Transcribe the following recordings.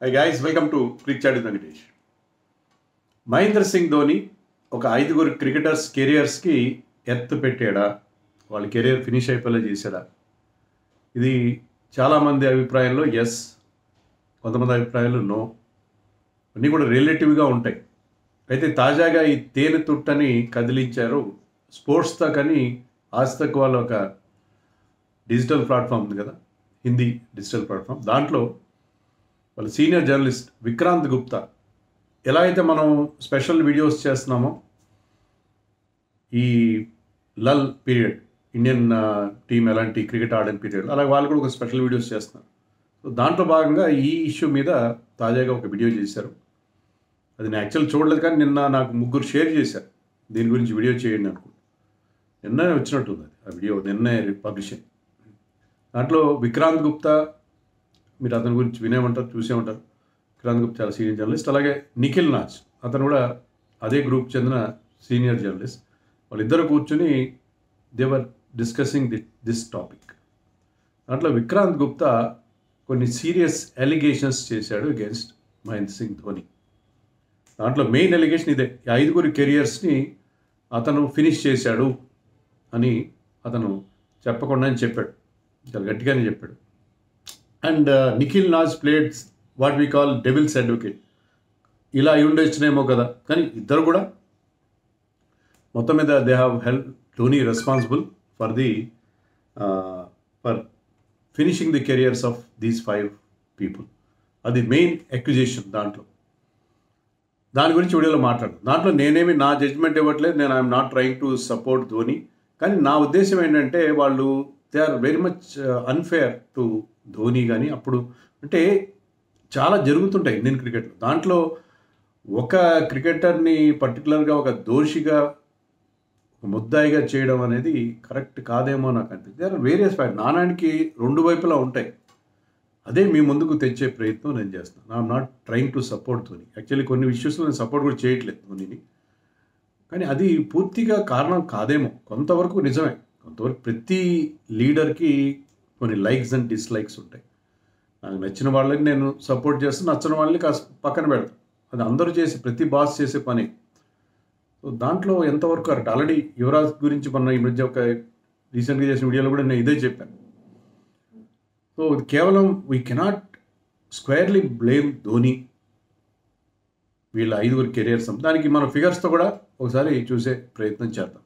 High guys, welcome to Cric Chat with Venkatesh. Mahendra Singh Dhoni ఒక 5 cricketers కెరియర్స్కి ఎత్తు పెట్టాడా, వాళ్ళ కెరియర్ ఫినిష్ అయిపోయేలా చేశాడా? ఇది చాలామంది అభిప్రాయంలో ఎస్, కొంతమంది అభిప్రాయాలు నో, అన్నీ కూడా రిలేటివ్గా ఉంటాయి. అయితే తాజాగా ఈ తేనె తుట్టని కదిలించారు స్పోర్ట్స్ తక్ అని. ఆజ్ తక్ వాళ్ళ ఒక డిజిటల్ ప్లాట్ఫామ్ ఉంది కదా, హిందీ డిజిటల్ ప్లాట్ఫామ్. దాంట్లో వాళ్ళ సీనియర్ జర్నలిస్ట్ విక్రాంత్ గుప్తా, ఎలా అయితే మనం స్పెషల్ వీడియోస్ చేస్తున్నామో ఈ లల్ పీరియడ్, ఇండియన్ టీం ఎలాంటి క్రికెట్ ఆడిన పీరియడ్, అలాగే వాళ్ళు కూడా ఒక స్పెషల్ వీడియోస్ చేస్తున్నారు. సో దాంట్లో భాగంగా ఈ ఇష్యూ మీద తాజాగా ఒక వీడియో చేశారు. అది నేను యాక్చువల్ చూడలేదు, కానీ నిన్న నాకు 3 షేర్ చేశారు దీని గురించి వీడియో చేయండి అనుకుంటా. నిన్నే వచ్చినట్టుంది అది, ఆ వీడియో నిన్నే పబ్లిష్ అయింది. దాంట్లో విక్రాంత్ గుప్తా, మీరు అతని గురించి వినే ఉంటారు, చూసే ఉంటారు. విక్రాంత్ గుప్తా చాలా సీనియర్ జర్నలిస్ట్. అలాగే నిఖిల్ నాజ్, అతను కూడా అదే గ్రూప్ చెందిన సీనియర్ జర్నలిస్ట్. వాళ్ళిద్దరు కూర్చొని దేవర్ డిస్కసింగ్ దిస్ టాపిక్. దాంట్లో విక్రాంత్ గుప్తా కొన్ని సీరియస్ ఎలిగేషన్స్ చేశాడు అగేన్స్ట్ మహేంద్ర సింగ్ ధోని. దాంట్లో మెయిన్ ఎలిగేషన్ ఇదే, 5 కెరియర్స్ని అతను ఫినిష్ చేశాడు అని అతను చెప్పకుండానే చెప్పాడు, చాలా గట్టిగానే చెప్పాడు. And Nikhil has played what we call devil's advocate. ఇలా అయి ఉండొచ్చునేమో కదా, కానీ ఇద్దరు కూడా మొత్తం మీద they have help Dhoni responsible for finishing the careers of these 5 people. అది మెయిన్ అక్యుజేషన్. దాని గురించి వీడియోలో మాట్లాడు. దాంట్లో నేనేమి నా జడ్జ్మెంట్ ఇవ్వట్లేదు, నేను I'm not trying to support Dhoni. కానీ నా ఉద్దేశం ఏంటంటే వాళ్ళు they are very much unfair to Dhoni. కానీ అప్పుడు అంటే చాలా జరుగుతుంటాయి ఇండియన్ క్రికెట్లో. దాంట్లో ఒక క్రికెటర్ని పర్టికులర్గా ఒక దోషిగా, ఒక ముద్దాయిగా చేయడం అనేది కరెక్ట్ కాదేమో నాకు అనిపిస్తుంది. దే ఆర్ వేరియస్ పాయింట్, నాణానికి 2 వైపులా ఉంటాయి. అదే మీ ముందుకు తెచ్చే ప్రయత్నం నేను చేస్తాను. I'm not trying to support Dhoni. Actually కొన్ని ఇష్యూస్లో నేను సపోర్ట్ కూడా చేయట్లేదు ధోనిని, కానీ అది పూర్తిగా కారణం కాదేమో. కొంతవరకు నిజమే, కొంతవరకు ప్రతి లీడర్కి కొన్ని లైక్స్ అండ్ డిస్లైక్స్ ఉంటాయి. నాకు నచ్చిన వాళ్ళకి నేను సపోర్ట్ చేస్తాను, నచ్చిన వాళ్ళని కాస్త పక్కన పెడతాను. అది అందరూ చేసి, ప్రతి బాస్ చేసే పని. సో దాంట్లో ఎంతవరకు కరెక్ట్. ఆల్రెడీ యువరాజ్ గురించి మొన్న ఈ మధ్య ఒక రీసెంట్గా చేసిన వీడియోలో కూడా నేను ఇదే చెప్పాను. సో ఇది కేవలం we cannot squarely blame Dhoni వీళ్ళ 5 కెరియర్స్. దానికి మన ఫిగర్స్తో కూడా ఒకసారి చూసే ప్రయత్నం చేద్దాం.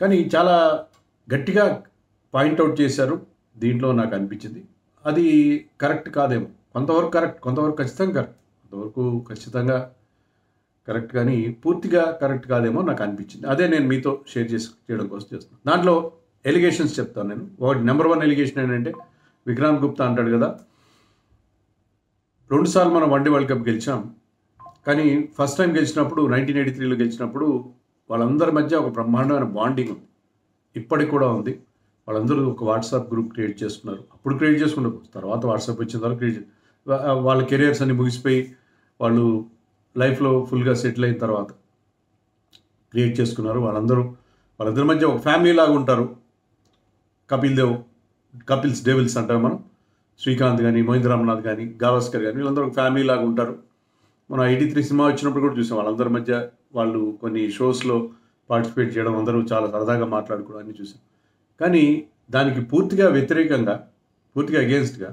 కానీ చాలా గట్టిగా పాయింట్అవుట్ చేశారు దీంట్లో, నాకు అనిపించింది. అది కరెక్ట్ కాదేమో. కొంతవరకు కరెక్ట్, కొంతవరకు ఖచ్చితంగా కరెక్ట్, కొంతవరకు ఖచ్చితంగా కరెక్ట్, కానీ పూర్తిగా కరెక్ట్ కాదేమో నాకు అనిపించింది. అదే నేను మీతో షేర్ చేయడం కోసం చేస్తున్నాను. దాంట్లో ఎలిగేషన్స్ చెప్తాను నేను. ఒకటి, నెంబర్ 1 ఎలిగేషన్ ఏంటంటే, విక్రాంత్ గుప్తా అంటాడు కదా, 2 సార్లు మనం వన్డే వరల్డ్ కప్ గెలిచాం, కానీ ఫస్ట్ టైం గెలిచినప్పుడు 1983లో గెలిచినప్పుడు వాళ్ళందరి మధ్య ఒక బ్రహ్మాండమైన బాండింగ్ ఉంది, ఇప్పటికి కూడా ఉంది. వాళ్ళందరూ ఒక వాట్సాప్ గ్రూప్ క్రియేట్ చేసుకున్నారు. అప్పుడు క్రియేట్ చేసుకుంటారు, తర్వాత వాట్సాప్ వచ్చిన తర్వాత క్రియేట్ వాళ్ళ కెరియర్స్ అన్ని ముగిసిపోయి వాళ్ళు లైఫ్లో ఫుల్గా సెటిల్ అయిన తర్వాత క్రియేట్ చేసుకున్నారు. వాళ్ళందరి మధ్య ఒక ఫ్యామిలీ లాగా ఉంటారు. కపిల్స్ డెవిల్స్ అంటారు మనం. శ్రీకాంత్ కానీ, మహేంద్ర రామనాథ్ కానీ, గావస్కర్ కానీ, వీళ్ళందరూ ఒక ఫ్యామిలీ లాగా ఉంటారు. మనం 83 సినిమా వచ్చినప్పుడు కూడా చూసాం. వాళ్ళందరి మధ్య వాళ్ళు కొన్ని షోస్లో పార్టిసిపేట్ చేయడం, అందరూ చాలా సరదాగా మాట్లాడుకోవడం అన్నీ చూసాం. కానీ దానికి పూర్తిగా వ్యతిరేకంగా, పూర్తిగా అగేన్స్ట్గా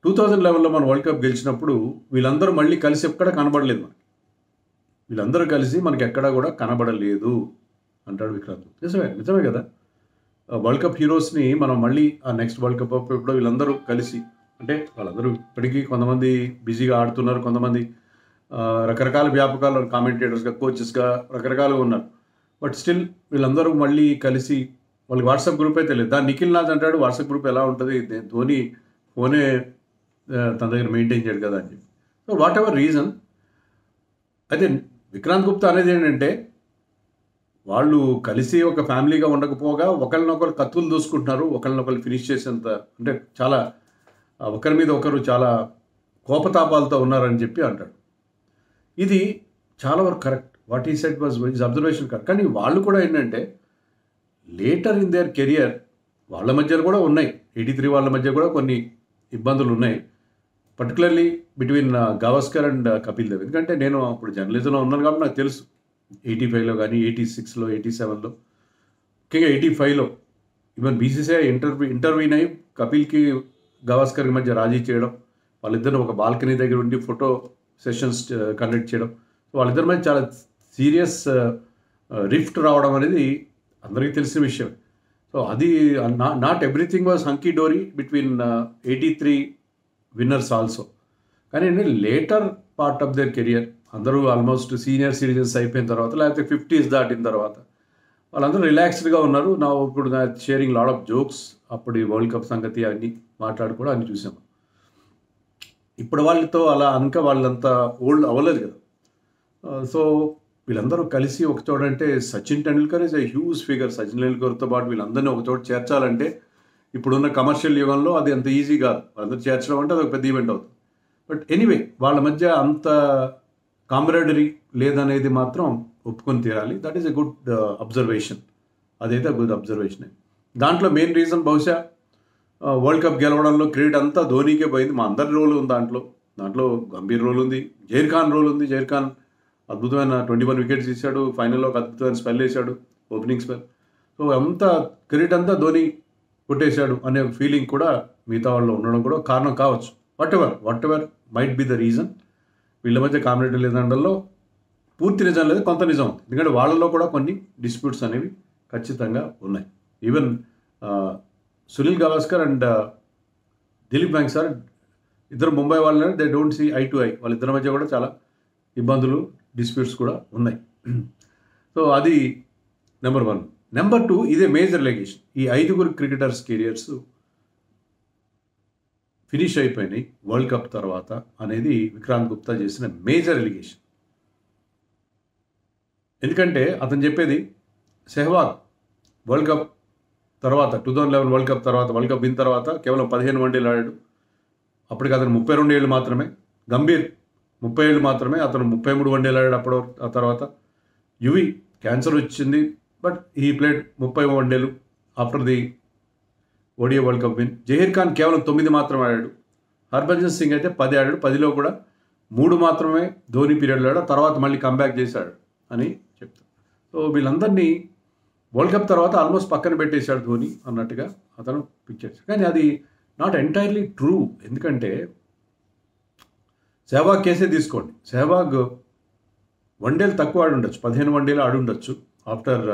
2011లో మనం వరల్డ్ కప్ గెలిచినప్పుడు వీళ్ళందరూ మళ్ళీ కలిసి ఎక్కడ కనబడలేదు మనకి. వీళ్ళందరూ కలిసి మనకి ఎక్కడా కూడా కనబడలేదు అంటాడు విక్రాంత్. నిజమే కదా. వరల్డ్ కప్ హీరోస్ని మనం మళ్ళీ ఆ నెక్స్ట్ వరల్డ్ కప్ అప్పుడు వీళ్ళందరూ కలిసి, అంటే వాళ్ళందరూ ఇప్పటికీ కొంతమంది బిజీగా ఆడుతున్నారు, కొంతమంది రకరకాల వ్యాపకాలు, కామెంటేటర్స్గా, కోచెస్గా రకరకాలుగా ఉన్నారు. బట్ స్టిల్ వీళ్ళందరూ మళ్ళీ కలిసి, వాళ్ళకి వాట్సాప్ గ్రూప్ అయితే లేదు. దాని నిఖిల్ నాజ్ అంటాడు వాట్సాప్ గ్రూప్ ఎలా ఉంటుంది, ధోని ఫోనే తన దగ్గర మెయింటైన్ చేయడు కదా అని చెప్పి. సో వాట్ ఎవర్ రీజన్, అయితే విక్రాంత్ గుప్తా అనేది ఏంటంటే, వాళ్ళు కలిసి ఒక ఫ్యామిలీగా ఉండకపోగా ఒకరినొకరు కత్తులు దూసుకుంటున్నారు, ఒకరినొకరు ఫినిష్ చేసేంత, అంటే చాలా ఒకరి మీద ఒకరు చాలా కోపతాపాలతో ఉన్నారని చెప్పి అంటాడు. ఇది చాలా వరకు కరెక్ట్. వాట్ ఈ said was his observation correct. కానీ వాళ్ళు కూడా ఏంటంటే లేటర్ ఇన్ దేర్ కెరియర్ వాళ్ళ మధ్యలో కూడా ఉన్నాయి, 83 వాళ్ళ మధ్య కూడా కొన్ని ఇబ్బందులు ఉన్నాయి. Particularly between Gavaskar and Kapil Dev. ఎందుకంటే నేను అప్పుడు జర్నలిజంలో ఉన్నాను కాబట్టి నాకు తెలుసు 85లో కానీ 86లో 87లో ముఖ్యంగా 85లో ఈవెన్ బీసీసీఐ ఇంటర్వ్యూన్ అయ్యి కపిల్కి గవాస్కర్కి మధ్య రాజీ చేయడం, వాళ్ళిద్దరు ఒక బాల్కనీ దగ్గర ఉండి ఫోటో సెషన్స్ కండక్ట్ చేయడం, వాళ్ళిద్దరి మధ్య చాలా సీరియస్ రిఫ్ట్ రావడం అనేది అందరికీ తెలిసిన విషయం. సో అది not everything was hunky dory between 83 winners also. కానీ later part of their career అందరూ ఆల్మోస్ట్ సీనియర్ సిటిజన్స్ అయిపోయిన తర్వాత, లేకపోతే 50s దాటిన తర్వాత వాళ్ళందరూ రిలాక్స్డ్గా ఉన్నారు. నా ఇప్పుడు నా షేరింగ్ లాడ్ ఆఫ్ జోక్స్, అప్పుడు వరల్డ్ కప్ సంగతి అన్ని మాట్లాడుకోవడం అన్ని చూసాము. ఇప్పుడు వాళ్ళతో అలా అనక వాళ్ళంతా ఓల్డ్ అవ్వలేదు కదా. సో వీళ్ళందరూ కలిసి ఒక చోట అంటే Sachin Tendulkar is a huge figure. Sachin టెండూల్కర్తో పాటు వీళ్ళందరినీ ఒక చోట చేర్చాలంటే ఇప్పుడున్న కమర్షియల్ యుగంలో అది అంత ఈజీ కాదు. వాళ్ళందరూ చేర్చడం అంటే అది ఒక పెద్ద ఈవెంట్ అవుతుంది. బట్ ఎనీవే వాళ్ళ మధ్య అంత కాంబరేడరీ లేదనేది మాత్రం ఒప్పుకొని తీరాలి. That is a good observation. అదైతే గుడ్ అబ్జర్వేషన్. దాంట్లో మెయిన్ రీజన్ బహుశా వరల్డ్ కప్ గెలవడంలో క్రెడిట్ అంతా ధోనీకే పోయింది. మా అందరి రోల్ ఉంది దాంట్లో గంభీర్ రోల్ ఉంది, జహీర్ ఖాన్ రోల్ ఉంది. జహీర్ ఖాన్ అద్భుతమైన 21 వికెట్స్ తీశాడు, ఫైనల్లో ఒక అద్భుతమైన స్పెల్ వేశాడు, ఓపెనింగ్ స్పెల్. సో అంతా క్రెడిట్ అంతా ధోని కొట్టేశాడు అనే ఫీలింగ్ కూడా మిగతా వాళ్ళు ఉండడం కూడా కారణం కావచ్చు. What ever might be the reason. వీళ్ళ మధ్య కాంబినేటర్ లేదండల్లో పూర్తి నిజం లేదు, కొంత నిజం ఉంది. ఎందుకంటే వాళ్ళలో కూడా కొన్ని డిస్ప్యూట్స్ అనేవి ఖచ్చితంగా ఉన్నాయి. ఈవెన్ సునీల్ గవాస్కర్ అండ్ దిలీప్ వెంకసార్ ఇద్దరు ముంబై వాళ్ళని they don't see eye to eye. వాళ్ళిద్దరి మధ్య కూడా చాలా ఇబ్బందులు, డిస్ప్యూట్స్ కూడా ఉన్నాయి. సో అది నెంబర్ 1. నెంబర్ 2, ఇదే మేజర్ ఎలిగేషన్. ఈ 5 క్రికెటర్స్ కెరియర్స్ ఫినిష్ అయిపోయినాయి వరల్డ్ కప్ తర్వాత అనేది విక్రాంత్ గుప్తా చేసిన మేజర్ ఎలిగేషన్. ఎందుకంటే అతను చెప్పేది సెహ్వాగ్ వరల్డ్ కప్ తర్వాత 2011 వరల్డ్ కప్ తర్వాత, వరల్డ్ కప్ విన్ తర్వాత కేవలం 15 వన్డేలు ఆడాడు. అప్పటికి అతను 32 ఏళ్ళు మాత్రమే. గంభీర్ 30 ఏళ్ళు మాత్రమే, అతను 33 వన్డేలు ఆడాడు. అప్పుడు ఆ తర్వాత యువి క్యాన్సర్ వచ్చింది, బట్ హీ ప్లేడ్ 30 వన్డేలు after the ODI world cup win. Zaheer Khan కేవలం 9 మాత్రమే ఆడాడు. హర్భజన్ సింగ్ అయితే 10 ఆడాడు. 10లో కూడా 3 మాత్రమే ధోని పీరియడ్లో ఆడాడు, తర్వాత మళ్ళీ కంబ్యాక్ చేశాడు అని చెప్తారు. సో వీళ్ళందరినీ వరల్డ్ కప్ తర్వాత ఆల్మోస్ట్ పక్కన పెట్టేశాడు ధోని అన్నట్టుగా అతను పిక్చర్స్. కానీ అది నాట్ ఎంటైర్లీ ట్రూ. ఎందుకంటే సెహ్వాగ్ కేసే తీసుకోండి. సెహ్వాగ్ వన్డేలు తక్కువ ఆడి ఉండొచ్చు, 15 వన్డేలు ఆడి ఉండొచ్చు after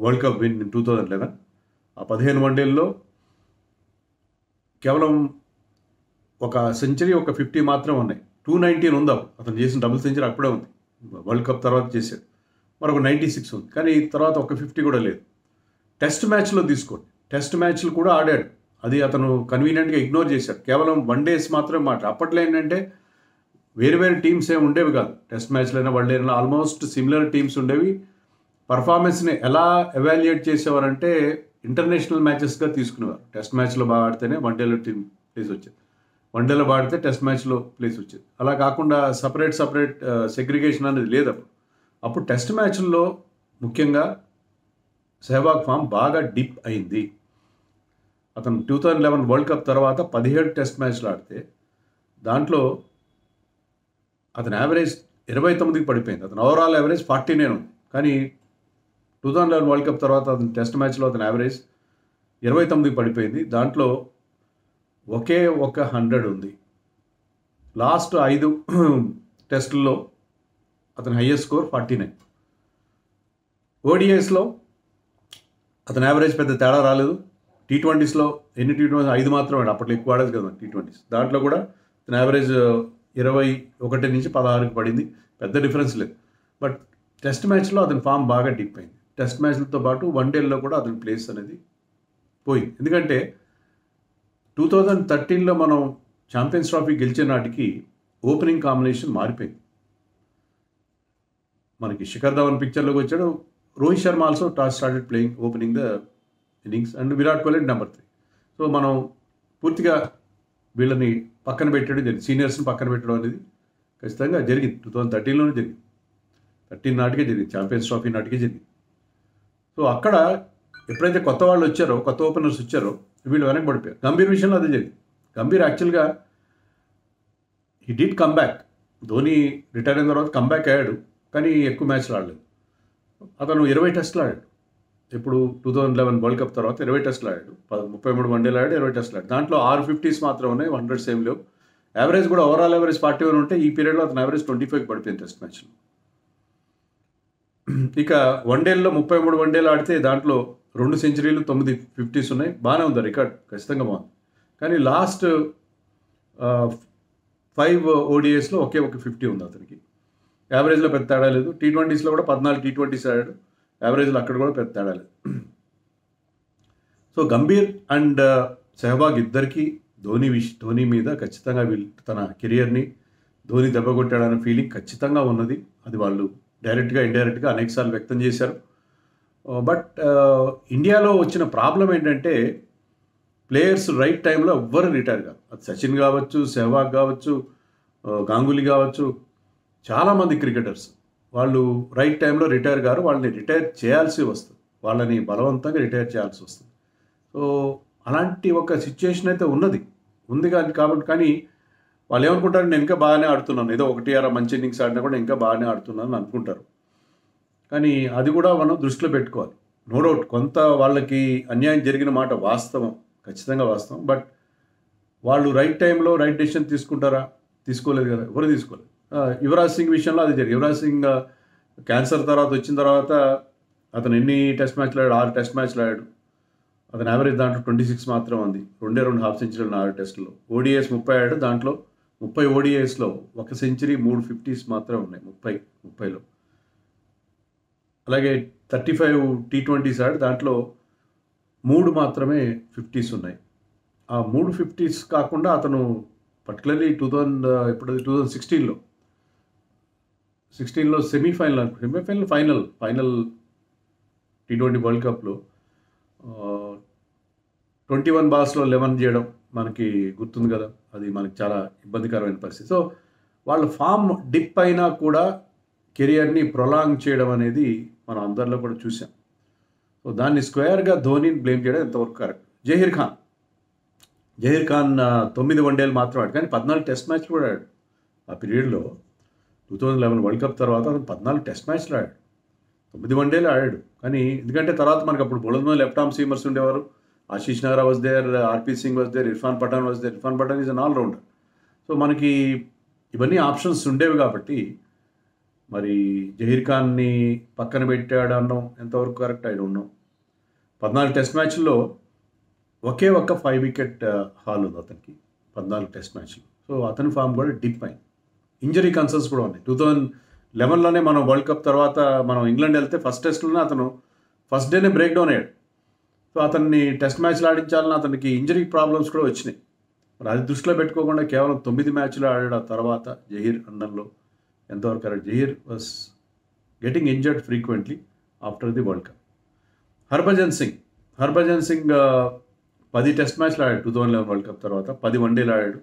world cup win in 2011. ఆ 15 వన్డేల్లో కేవలం ఒక సెంచరీ, ఒక 50 మాత్రం ఉన్నాయి. 219 ఉంది. అతను చేసిన డబుల్ సెంచరీ అప్పుడే ఉంది, వరల్డ్ కప్ తర్వాత చేశాడు. మరొక 96 ఉంది, కానీ తర్వాత ఒక 50 కూడా లేదు. టెస్ట్ మ్యాచ్లో తీసుకోండి, టెస్ట్ మ్యాచ్లు కూడా ఆడాడు. అది అతను కన్వీనియంట్గా ఇగ్నోర్ చేశాడు. కేవలం వన్డేస్ మాత్రమే మాట. అప్పట్లో ఏంటంటే వేరు టీమ్స్ ఏమి ఉండేవి కాదు. టెస్ట్ మ్యాచ్లైనా వన్డేలైనా ఆల్మోస్ట్ సిమిలర్ టీమ్స్ ఉండేవి. పర్ఫార్మెన్స్ని ఎలా ఎవాల్యుయేట్ చేసేవారంటే ఇంటర్నేషనల్ మ్యాచెస్గా తీసుకునేవారు. టెస్ట్ మ్యాచ్లో బాగా ఆడితేనే వన్డేలో టీమ్ ప్లేస్ వచ్చేది, వన్డేలో ఆడితే టెస్ట్ మ్యాచ్లో ప్లేస్ వచ్చేది. అలా కాకుండా సపరేట్ సెగ్రిగేషన్ అనేది లేదు. అప్పుడు టెస్ట్ మ్యాచ్ల్లో ముఖ్యంగా సెహ్వాగ్ ఫామ్ బాగా డిప్ అయింది. అతను 2011 వరల్డ్ కప్ తర్వాత 17 టెస్ట్ మ్యాచ్లు ఆడితే దాంట్లో అతని యావరేజ్ 29కి పడిపోయింది. అతను ఓవరాల్ యావరేజ్ 49 ఉంది. కానీ 2011 వరల్డ్ కప్ తర్వాత అతను టెస్ట్ మ్యాచ్లో అతని యావరేజ్ 29కి పడిపోయింది. దాంట్లో ఒకే ఒక 100 ఉంది. లాస్ట్ 5 టెస్టుల్లో అతని హైయెస్ట్ స్కోర్ 49. ఓడిఐస్లో అతని యావరేజ్ పెద్ద తేడా రాలేదు. T20స్లో ఎన్ని T20 5 మాత్రమే, అప్పట్లో ఎక్కువ ఆడేది కదా T20s. దాంట్లో కూడా అతని యావరేజ్ 21 నుంచి 16కి పడింది, పెద్ద డిఫరెన్స్ లేదు. బట్ టెస్ట్ మ్యాచ్లో అతని ఫామ్ బాగా డిప్ అయింది. టెస్ట్ మ్యాచ్లతో పాటు వన్డేల్లో కూడా అతని ప్లేస్ అనేది పోయింది. ఎందుకంటే 2013లో మనం ఛాంపియన్స్ ట్రోఫీ గెలిచే నాటికి ఓపెనింగ్ కాంబినేషన్ మారిపోయింది. మనకి శిఖర్ ధవన్ పిక్చర్లోకి వచ్చాడు. Rohit Sharma also started playing opening the innings and Virat Kohli number 3. So మనం పూర్తిగా వీళ్ళని పక్కన పెట్టడం జరిగింది, సీనియర్స్ని పక్కన పెట్టడం అనేది ఖచ్చితంగా జరిగింది. 2013లోనే జరిగింది, 13 నాటికే జరిగింది, ఛాంపియన్స్ ట్రోఫీ నాటికే జరిగింది. సో అక్కడ ఎప్పుడైతే కొత్త వాళ్ళు వచ్చారో, కొత్త ఓపెనర్స్ వచ్చారో వీళ్ళు వెనక్కి పడిపోయారు. గంభీర్ విషయంలో అదే జరిగింది. గంభీర్ యాక్చువల్గా he did come back. Dhoni retire అయిన తర్వాత కమ్బ్యాక్ అయ్యాడు, కానీ ఎక్కువ మ్యాచ్లు ఆడలేదు. అతను 20 టెస్టులు ఆడాడు. ఇప్పుడు 2011 వరల్డ్ కప్ తర్వాత 20 టెస్టులు ఆడాడు. 33 వన్డేలు ఆడాడు, 20 టెస్టులు ఆడాడు. దాంట్లో 6 50s మాత్రం ఉన్నాయి, 100s ఏం లేవు. యావరేజ్ కూడా ఓవరాల్ యావరేజ్ 41 ఉంటే ఈ పీరియడ్లో అతను యావరేజ్ 25 పడిపోయింది టెస్ట్ మ్యాచ్లో. ఇక వన్డేల్లో 33 వన్డేలు ఆడితే దాంట్లో 2 సెంచరీలు, 9 50s ఉన్నాయి. బాగానే ఉంది రికార్డ్, ఖచ్చితంగా బాగుంది. కానీ లాస్ట్ 5 ODIsలో ఒకే ఒక 50 ఉంది అతనికి. యావరేజ్లో పెద్ద తేడా లేదు. T20sలో కూడా 14 T20s ఆడాడు, యావరేజ్లో అక్కడ కూడా పెద్ద తేడా లేదు. సో గంభీర్ అండ్ సెహ్వాగ్ ఇద్దరికి ధోని మీద ఖచ్చితంగా తన కెరియర్ని ధోని దెబ్బ కొట్టాడన్న ఫీలింగ్ ఖచ్చితంగా ఉన్నది. అది వాళ్ళు డైరెక్ట్గా ఇండైరెక్ట్గా అనేకసార్లు వ్యక్తం చేశారు. బట్ ఇండియాలో వచ్చిన ప్రాబ్లం ఏంటంటే ప్లేయర్స్ రైట్ టైంలో ఎవ్వరు రిటైర్ కాదు. అది సచిన్ కావచ్చు, సెహ్వాగ్ కావచ్చు, గాంగూలీ కావచ్చు, చాలామంది క్రికెటర్స్ వాళ్ళు రైట్ టైంలో రిటైర్ గారు. వాళ్ళని రిటైర్ చేయాల్సి వస్తుంది, వాళ్ళని బలవంతంగా రిటైర్ చేయాల్సి వస్తుంది. సో అలాంటి ఒక సిచ్యుయేషన్ అయితే ఉంది కానీ వాళ్ళు ఏమనుకుంటారు, నేను ఇంకా బాగానే ఆడుతున్నాను, ఏదో 1 మంచి ఇన్నింగ్స్ ఆడినా కూడా ఇంకా బాగానే ఆడుతున్నాను అనుకుంటారు. కానీ అది కూడా మనం దృష్టిలో పెట్టుకోవాలి. నో డౌట్ కొంత వాళ్ళకి అన్యాయం జరిగిన మాట వాస్తవం, ఖచ్చితంగా వాస్తవం. బట్ వాళ్ళు రైట్ టైంలో రైట్ డెసిషన్ తీసుకుంటారా? తీసుకోలేదు కదా, ఎవరు తీసుకోలేదు. యువరాజ్ సింగ్ విషయంలో అది జరిగింది. యువరాజ్ సింగ్ క్యాన్సర్ తర్వాత వచ్చిన తర్వాత అతను ఎన్ని టెస్ట్ మ్యాచ్లు ఆడాడు? 6 టెస్ట్ మ్యాచ్లు ఆడాడు. అతను యావరేజ్ దాంట్లో 26 మాత్రం ఉంది. 2 హాఫ్ సెంచరీలు 6 టెస్టుల్లో. ODIs 30 ఆడాడు. దాంట్లో 30 ODIsలో 1 సెంచరీ, 3 50s మాత్రమే ఉన్నాయి 30లో. అలాగే 35 T20s ఆడి దాంట్లో 3 మాత్రమే 50s ఉన్నాయి. ఆ 3 50s కాకుండా అతను పర్టికులర్లీ 2016లో ఫైనల్ T20 వరల్డ్ కప్లో 21 balsలో 11 చేయడం మనకి గుర్తుంది కదా. అది మనకి చాలా ఇబ్బందికరమైన పరిస్థితి. సో వాళ్ళ ఫామ్ డిప్ అయినా కూడా కెరియర్ని ప్రొలాంగ్ చేయడం అనేది మనం అందరిలో కూడా చూసాం. సో దాన్ని స్క్వేర్గా ధోనిని బ్లేమ్ చేయడం ఎంతవరకు కరెక్ట్? జహీర్ ఖాన్ 9 వన్డేలు మాత్రం ఆడాడు, కానీ 14 టెస్ట్ మ్యాచ్లు కూడా ఆడాడు. ఆ పీరియడ్లో 2011 వరల్డ్ కప్ తర్వాత అతను 14 టెస్ట్ మ్యాచ్లు ఆడాడు, 9 వన్డేలు ఆడాడు. కానీ ఎందుకంటే తర్వాత మనకు అప్పుడు బౌలర్లో లెఫ్ట్ ఆర్మ్ సీమర్స్ ఉండేవారు. Ashish Nehra was there, RP Singh was there, Irfan Pathan was there. Irfan Pathan is an allrounder. So మనకి ఇవన్నీ ఆప్షన్స్ ఉండేవి కాబట్టి మరి జహీర్ ఖాన్ని పక్కన పెట్టాడు అనడం ఎంతవరకు correct? I don't know. 14 test మ్యాచ్ల్లో ఒకే ఒక్క 5 వికెట్ హాల్ ఉంది అతనికి 14 టెస్ట్ మ్యాచ్లు. సో అతని ఫామ్ కూడా డిప్ అయింది. ఇంజరీ కన్సర్న్స్ కూడా ఉన్నాయి. 2011లోనే మనం వరల్డ్ కప్ తర్వాత మనం ఇంగ్లాండ్ వెళ్తే ఫస్ట్ టెస్ట్లోనే అతను ఫస్ట్ డేనే బ్రేక్ డౌన్ అయ్యాడు. సో అతన్ని టెస్ట్ మ్యాచ్లు ఆడించాలని అతనికి ఇంజరీ ప్రాబ్లమ్స్ కూడా వచ్చినాయి. మరి అది దృష్టిలో పెట్టుకోకుండా కేవలం 9 మ్యాచ్లు ఆడాడు. ఆ తర్వాత జహీర్ అన్నంలో ఎంతవరకు correct? Zaheer was getting injured frequently after the world cup. Harbhajan Singh 10 test మ్యాచ్లు ఆడాడు 2011 వరల్డ్ కప్ తర్వాత. 10 వన్డేలు ఆడాడు,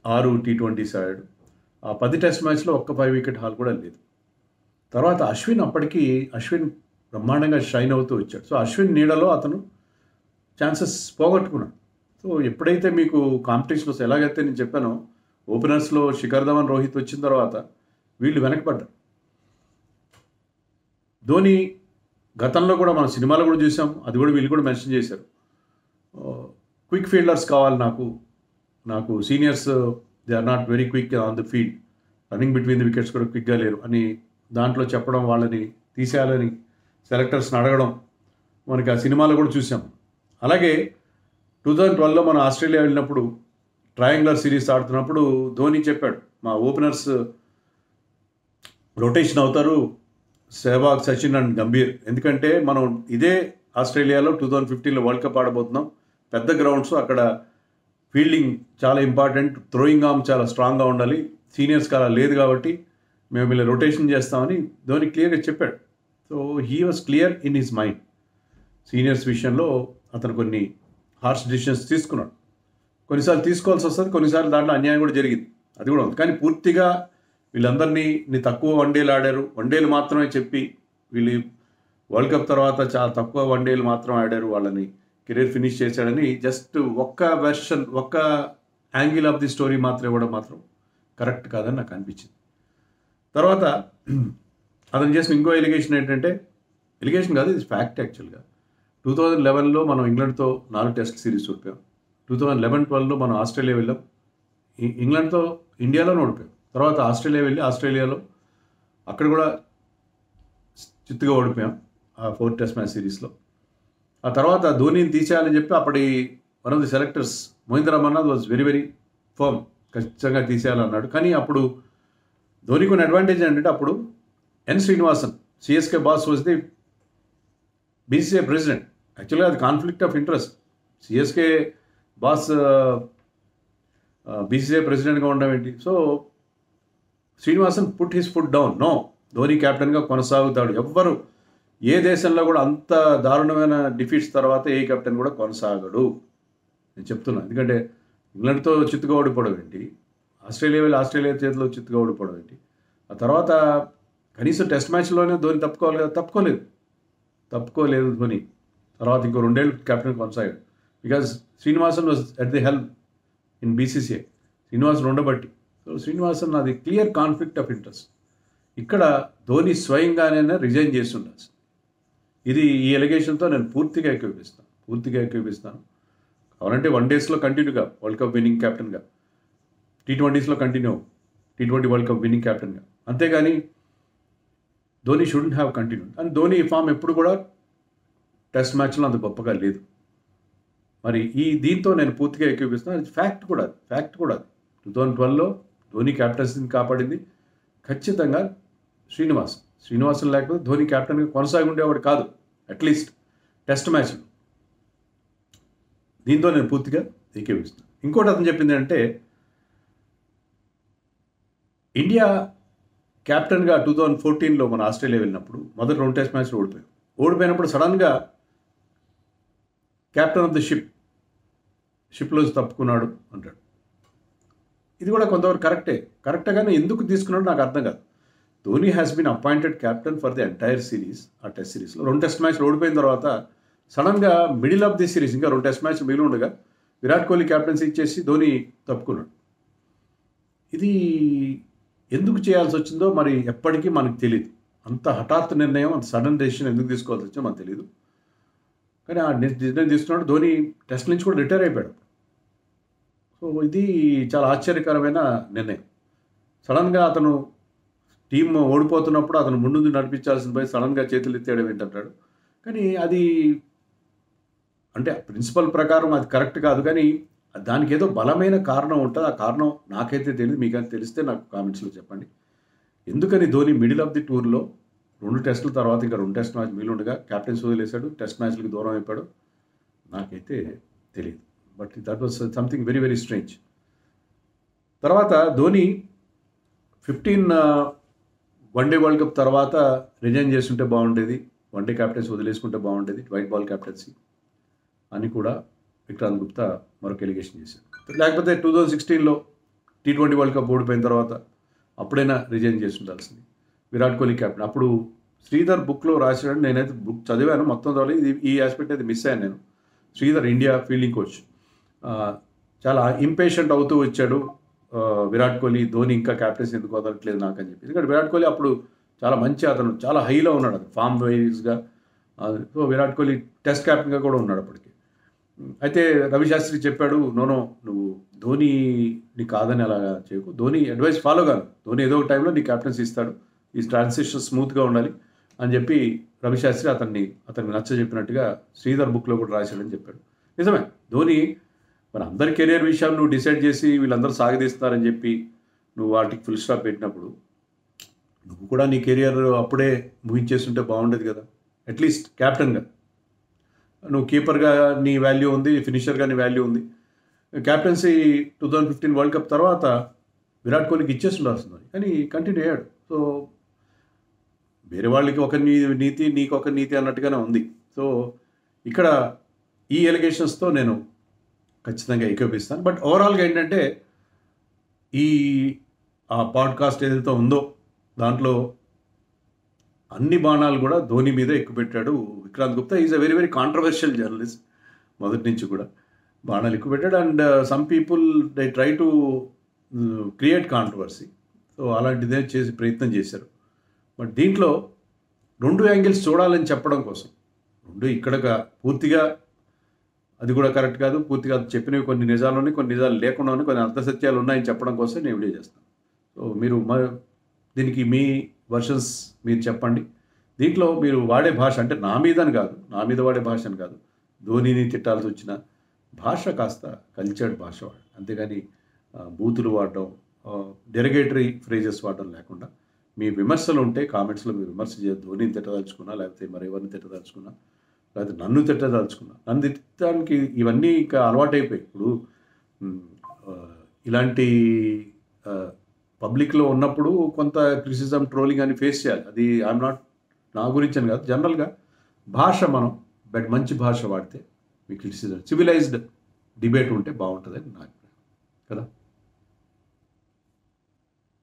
6 T20s ఆడాడు. ఆ 10 టెస్ట్ మ్యాచ్లో ఒక్క 5 వికెట్ హాల్ కూడా లేదు. తర్వాత అశ్విన్ బ్రహ్మాండంగా షైన్ అవుతూ వచ్చాడు. సో అశ్విన్ నీడలో అతను ఛాన్సెస్ పోగొట్టుకున్నాడు. సో ఎప్పుడైతే మీకు కాంపిటీషన్ వస్తే, ఎలాగైతే నేను చెప్పానో ఓపెనర్స్లో శిఖర్ ధవన్, రోహిత్ వచ్చిన తర్వాత వీళ్ళు వెనకబడ్డారు. ధోని గతంలో కూడా మన సినిమాలో కూడా చూసాం, అది కూడా వీళ్ళు కూడా మెన్షన్ చేశారు. క్విక్ ఫీల్డర్స్ కావాలి నాకు seniors they are not very quick on the field, running between the wickets కూడా క్విక్గా లేరు అని దాంట్లో చెప్పడం, వాళ్ళని తీసేయాలని సెలెక్టర్స్ని అడగడం మనకి ఆ సినిమాలో కూడా చూసాం. అలాగే 2012లో మనం ఆస్ట్రేలియా వెళ్ళినప్పుడు ట్రయాంగులర్ సిరీస్ ఆడుతున్నప్పుడు ధోని చెప్పాడు, మా ఓపెనర్స్ రొటేషన్ అవుతారు, సెహ్వాగ్, సచిన్ అండ్ గంభీర్. ఎందుకంటే మనం ఇదే ఆస్ట్రేలియాలో 2015లో వరల్డ్ కప్ ఆడబోతున్నాం. పెద్ద గ్రౌండ్స్, అక్కడ ఫీల్డింగ్ చాలా ఇంపార్టెంట్, థ్రోయింగ్ ఆర్మ్ చాలా స్ట్రాంగ్గా ఉండాలి, సీనియర్స్కి అలా లేదు కాబట్టి మేము వీళ్ళు రొటేషన్ చేస్తామని ధోని క్లియర్గా చెప్పాడు. So he was clear in his mind. Seniors విషయంలో అతను కొన్ని హార్ష్ డిసిషన్స్ తీసుకున్నాడు. కొన్నిసార్లు తీసుకోవాల్సి వస్తుంది, కొన్నిసార్లు దాంట్లో అన్యాయం కూడా జరిగింది, అది కూడా ఉంది. కానీ పూర్తిగా వీళ్ళందరినీ తక్కువ వన్డేలు ఆడారు, వన్డేలు మాత్రమే చెప్పి వీళ్ళు వరల్డ్ కప్ తర్వాత చాలా తక్కువ వన్డేలు మాత్రం ఆడారు, వాళ్ళని కెరీర్ ఫినిష్ చేశాడని జస్ట్ ఒక్క వెర్షన్, ఒక్క యాంగిల్ ఆఫ్ ది స్టోరీ మాత్రం ఇవ్వడం మాత్రం కరెక్ట్ కాదని నాకు అనిపించింది. తర్వాత అతను చేసిన ఇంకో ఎలిగేషన్ ఏంటంటే, ఎలిగేషన్ కాదు, ఇది ఫ్యాక్ట్ యాక్చువల్గా. 2011లో మనం ఇంగ్లాండ్తో 4 టెస్ట్ సిరీస్ ఓడిపోయాం. 2011-12లో మనం ఆస్ట్రేలియా వెళ్ళాం. ఇంగ్లాండ్తో ఇండియాలోనే ఓడిపోయాం. తర్వాత ఆస్ట్రేలియా వెళ్ళి ఆస్ట్రేలియాలో అక్కడ కూడా చిత్తుగా ఓడిపోయాం ఆ 4 టెస్ట్ మ్యాచ్ సిరీస్లో. ఆ తర్వాత ధోనీని తీసేయాలని చెప్పి అప్పటి one of the selectors Mohinder Amarnath was very very firm, ఖచ్చితంగా తీసేయాలన్నాడు. కానీ అప్పుడు ధోనీకి ఉన్న అడ్వాంటేజ్ ఏంటంటే, అప్పుడు N Srinivasan CSK boss was the BCCI president. యాక్చువల్గా అది conflict of interest. CSK boss BCCI ప్రెసిడెంట్గా ఉండడం ఏంటి? So Srinivasan put his foot down. No, Dhoni కెప్టెన్గా కొనసాగుతాడు. ఎవ్వరు ఏ దేశంలో కూడా అంత దారుణమైన డిఫీట్స్ తర్వాత ఏ కెప్టెన్ కూడా కొనసాగడు, నేను చెప్తున్నాను. ఎందుకంటే ఇంగ్లాండ్తో చిత్తుగా ఓడిపోవడం ఏంటి, ఆస్ట్రేలియా వెళ్ళి ఆస్ట్రేలియా చేతిలో చిత్తుగా ఓడిపోవడం ఏంటి, ఆ తర్వాత కనీసం టెస్ట్ మ్యాచ్లోనే ధోని తప్పుకోవాలి కదా, తప్పుకోలేదు ధోని. తర్వాత ఇంకో 2 ఏళ్ళు కెప్టెన్ కొనసాగాడు. Because Srinivasan was at the helm in BCCI, Srinivasan ఉండబట్టి. సో శ్రీనివాసన్ అది క్లియర్ కాన్ఫ్లిక్ట్ ఆఫ్ ఇంట్రెస్ట్. ఇక్కడ ధోని స్వయంగానే రిజైన్ చేసి ఉండాల్సి. ఇది ఈ ఎలిగేషన్తో నేను పూర్తిగా ఏకీభవిస్తాను. కావాలంటే 1 డేస్లో కంటిన్యూగా వరల్డ్ కప్ విన్నింగ్ క్యాప్టెన్గా, T20స్లో continue, T20 world cup winning క్యాప్టెన్గా. అంతేగాని Dhoni shouldn't have continue. And Dhoni form ఎప్పుడు కూడా టెస్ట్ మ్యాచ్లో అంత గొప్పగా లేదు. మరి దీంతో నేను పూర్తిగా ఏకీభవిస్తున్నాను. అది ఫ్యాక్ట్ కూడా అది 2012లో ధోని క్యాప్టెన్సీని కాపాడింది ఖచ్చితంగా శ్రీనివాసన్ లేకపోతే ధోని క్యాప్టెన్గా కొనసాగి ఉండేవాడు కాదు, అట్లీస్ట్ టెస్ట్ మ్యాచ్లో. దీంతో నేను పూర్తిగా ఏకీభవిస్తున్నాను. ఇంకోటి అతను చెప్పింది అంటే, ఇండియా క్యాప్టెన్గా 2014లో మన ఆస్ట్రేలియా వెళ్ళినప్పుడు మొదటి 2 టెస్ట్ మ్యాచ్లు ఓడిపోయినప్పుడు సడన్గా క్యాప్టెన్ ఆఫ్ ది షిప్లో తప్పుకున్నాడు అంటాడు. ఇది కూడా కొంతవరకు కరెక్టే కానీ ఎందుకు తీసుకున్నాడు నాకు అర్థం కాదు. Dhoni has been appointed captain for the entire series. ఆ టెస్ట్ సిరీస్లో 2 టెస్ట్ మ్యాచ్లు ఓడిపోయిన తర్వాత సడన్గా మిడిల్ ఆఫ్ ది సిరీస్ ఇంకా 2 టెస్ట్ మ్యాచ్లు మిగిలి ఉండగా విరాట్ కోహ్లీ క్యాప్టెన్సీ ఇచ్చేసి ధోని తప్పుకున్నాడు. ఇది ఎందుకు చేయాల్సి వచ్చిందో మరి ఎప్పటికీ మనకు తెలియదు. అంత హఠాత్ నిర్ణయం, అంత సడన్ డెసిషన్ ఎందుకు తీసుకోవాల్సి వచ్చిందో మనకు తెలియదు. కానీ ఆ నిర్ణయం తీసుకున్నాడు. ధోని టెస్ట్ నుంచి కూడా రిటైర్ అయిపోయాడు. సో ఇది చాలా ఆశ్చర్యకరమైన నిర్ణయం. సడన్గా అతను టీం ఓడిపోతున్నప్పుడు అతను ముందు నడిపించాల్సిన పోయి సడన్గా చేతులు ఎత్తేయడం ఏంటంటాడు. కానీ అది అంటే ప్రిన్సిపల్ ప్రకారం అది కరెక్ట్ కాదు. కానీ దానికి ఏదో బలమైన కారణం ఉంటుంది. ఆ కారణం నాకైతే తెలియదు, మీకైతే తెలిస్తే నాకు కామెంట్స్లో చెప్పండి. ఎందుకని ధోని మిడిల్ ఆఫ్ ది టూర్లో 2 టెస్టుల తర్వాత ఇంకా 2 టెస్ట్ మ్యాచ్ మిగిలి ఉండగా క్యాప్టెన్సీ వదిలేశాడు, టెస్ట్ మ్యాచ్లకి దూరం అయిపోయాడు, నాకైతే తెలియదు. But that was something very very strange. తర్వాత ధోని 15 వన్డే వరల్డ్ కప్ తర్వాత రిజైన్ చేస్తుంటే బాగుండేది, వన్డే క్యాప్టెన్సీ వదిలేసుకుంటే బాగుండేది, వైట్ బాల్ క్యాప్టెన్సీ అని కూడా విక్రాంత్ గుప్తా మరొక ఎలిగేషన్ చేశారు. లేకపోతే 2016లో T20 వరల్డ్ కప్ ఓడిపోయిన తర్వాత అప్పుడైనా రిజైన్ చేసి ఉండాల్సింది. విరాట్ కోహ్లీ క్యాప్టెన్ అప్పుడు శ్రీధర్ బుక్లో రాశాడు, నేనైతే బుక్ చదివాను మొత్తం చదివి ఇది ఈ ఆస్పెక్ట్ అయితే మిస్ అయ్యాను నేను. శ్రీధర్ ఇండియా ఫీల్డింగ్ కోచ్ చాలా ఇంపేషెంట్ అవుతూ వచ్చాడు విరాట్ కోహ్లీ, ధోని ఇంకా క్యాప్టెన్సీ ఎందుకు వదలట్లేదు నాకు అని చెప్పి. ఎందుకంటే విరాట్ కోహ్లీ అప్పుడు చాలా మంచి, అతను చాలా హైలో ఉన్నాడు, అది ఫామ్ వైజ్గా. సో విరాట్ కోహ్లీ టెస్ట్ క్యాప్టెన్గా కూడా ఉన్నాడు అప్పటికి. అయితే రవిశాస్త్రి చెప్పాడు, నోనో నువ్వు ధోని కాదని అలా చేయకు, ధోని అడ్వైస్ ఫాలో కాదు, ధోని ఏదో ఒక టైంలో నీ క్యాప్టెన్సీ ఇస్తాడు, ఈ ట్రాన్సిషన్ స్మూత్గా ఉండాలి అని చెప్పి రవిశాస్త్రి అతన్ని నచ్చ చెప్పినట్టుగా శ్రీధర్ బుక్లో కూడా రాశాడని చెప్పాడు. నిజమే, ధోని మరి అందరి కెరియర్ విషయాలు నువ్వు డిసైడ్ చేసి వీళ్ళందరూ సాగదీస్తారని చెప్పి నువ్వు వాటికి ఫుల్ స్టాప్ పెట్టినప్పుడు నువ్వు కూడా నీ కెరియర్ అప్పుడే ముగించేస్తుంటే బాగుండేది కదా. అట్లీస్ట్ క్యాప్టెన్గా నువ్వు కీపర్గా నీ వాల్యూ ఉంది, ఫినిషర్గా నీ వాల్యూ ఉంది. క్యాప్టెన్సీ 2015 వరల్డ్ కప్ తర్వాత విరాట్ కోహ్లీకి ఇచ్చేసి ఉండాల్సింది, కానీ కంటిన్యూ అయ్యాడు. సో వేరే వాళ్ళకి ఒక నీతి, నీకు ఒక నీతి అన్నట్టుగానే ఉంది. సో ఇక్కడ ఈ ఎలిగేషన్స్తో నేను ఖచ్చితంగా ఏకీభవిస్తాను. బట్ ఓవరాల్గా ఏంటంటే ఆ పాడ్కాస్ట్ ఏదైతే ఉందో దాంట్లో అన్ని బాణాలు కూడా ధోని మీద ఎక్కుపెట్టాడు Vikrant Gupta. Is a very very controversial journalist, మొదటి నుంచి కూడా బాణాలు ఎక్కుపెట్టాడు. And some people they try to create controversy. So అలాంటిదే చేసి ప్రయత్నం చేశారు. బట్ దీంట్లో 2 యాంగిల్స్ చూడాలని చెప్పడం కోసం, 2 ఇక్కడ పూర్తిగా అది కూడా కరెక్ట్ కాదు, పూర్తిగా చెప్పినవి కొన్ని నిజాలు ఉన్నాయి, కొన్ని నిజాలు లేకుండా ఉన్నాయి, కొన్ని అర్ధసత్యాలు ఉన్నాయని చెప్పడం కోసం నేను వీడియో చేస్తాను. సో మీరు దీనికి మీ వర్షన్స్ మీరు చెప్పండి. దీంట్లో మీరు వాడే భాష అంటే నా మీద వాడే భాష అని కాదు, ధోనిని తిట్టాల్సి వచ్చిన భాష కాస్త కల్చర్డ్ భాష వాడు, అంతేగాని బూతులు వాడడం, డెరగేటరీ ఫ్రేజెస్ వాడడం లేకుండా మీ విమర్శలు ఉంటే కామెంట్స్లో మీరు విమర్శ చేయదు. ధోనిని తిట్టదలుచుకున్నా, లేకపోతే మరెవరిని తిట్టదలుచుకున్నా, లేకపోతే నన్ను తిట్టదలుచుకున్నా, నన్ను తిట్టడానికి ఇవన్నీ ఇంకా అలవాటైపోయి ఇప్పుడు ఇలాంటి పబ్లిక్లో ఉన్నప్పుడు కొంత క్రిటిసిజం, ట్రోలింగ్ అని ఫేస్ చేయాలి. అది ఐఎమ్ నాట్ నా గురించి అని కాదు, జనరల్గా భాష మనం మంచి భాష వాడితే మీ క్రిటిసిజం, సివిలైజ్డ్ డిబేట్ ఉంటే బాగుంటుందని నా అభిప్రాయం కదా.